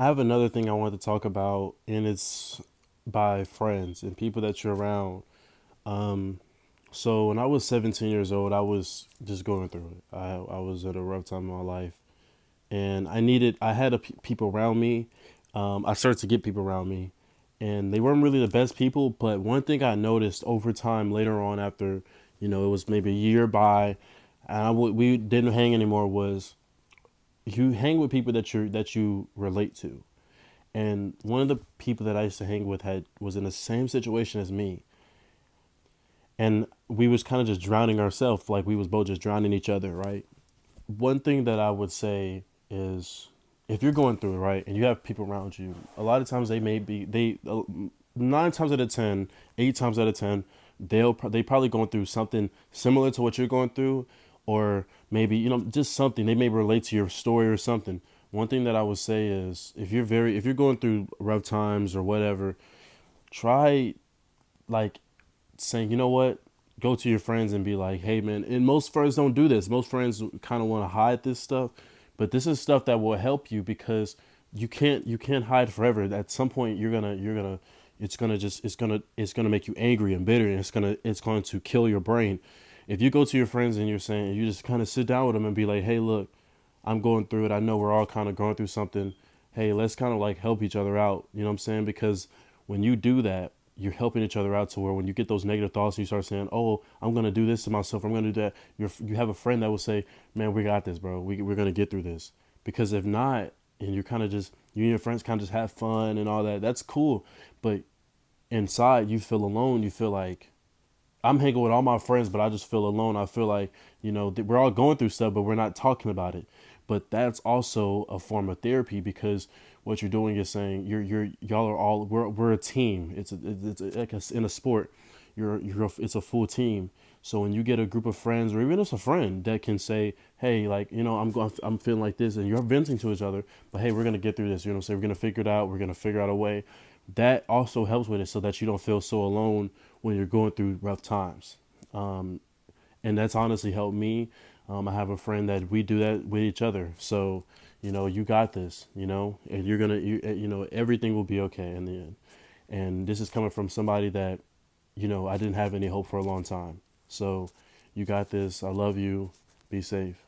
I have another thing I wanted to talk about, and it's by friends and people that you're around. Um, so when I was 17 years old, I was just going through it. I was at a rough time in my life, and I had people around me. I started to get people around me, and they weren't really the best people. But one thing I noticed over time, later on, after it was maybe a year by, and we didn't hang anymore, was you hang with people that you relate to. And one of the people that I used to hang with had was in the same situation as me, and we was kind of just drowning ourselves, like we was both just drowning each other, right? One thing that I would say is, if you're going through it, right, and you have people around you, a lot of times they 9 times out of 10, 8 times out of 10, they probably going through something similar to what you're going through, or maybe just something they may relate to your story or something. One thing that I would say is, if you're going through rough times or whatever, try, like, saying, you know what, go to your friends and be like, hey man. And most friends don't do this. Most friends kind of want to hide this stuff, but this is stuff that will help you, because you can't hide forever. At some point, you're gonna it's gonna make you angry and bitter, and it's going to kill your brain. If you go to your friends and you're saying, you just kind of sit down with them and be like, hey, look, I'm going through it. I know we're all kind of going through something. Hey, let's kind of like help each other out. You know what I'm saying? Because when you do that, you're helping each other out, to where when you get those negative thoughts, you start saying, "Oh, I'm gonna do this to myself. I'm gonna do that." You have a friend that will say, "Man, we got this, bro. We're gonna get through this." Because if not, and you're kind of just you and your friends kind of just have fun and all that, that's cool. But inside, you feel alone. You feel like, I'm hanging with all my friends, but I just feel alone. I feel like, we're all going through stuff, but we're not talking about it. But that's also a form of therapy, because what you're doing is saying, y'all are all, we're a team. It's like in a sport, it's a full team. So when you get a group of friends, or even if it's a friend that can say, hey, like, I'm feeling like this, and you're venting to each other, but hey, we're gonna get through this. You know what I'm saying? We're gonna figure it out. We're gonna figure out a way. That also helps with it, so that you don't feel so alone when you're going through rough times. Um, and that's honestly helped me. I have a friend that we do that with each other. So, you got this, and everything will be okay in the end. And this is coming from somebody that, I didn't have any hope for a long time. So, you got this. I love you. Be safe.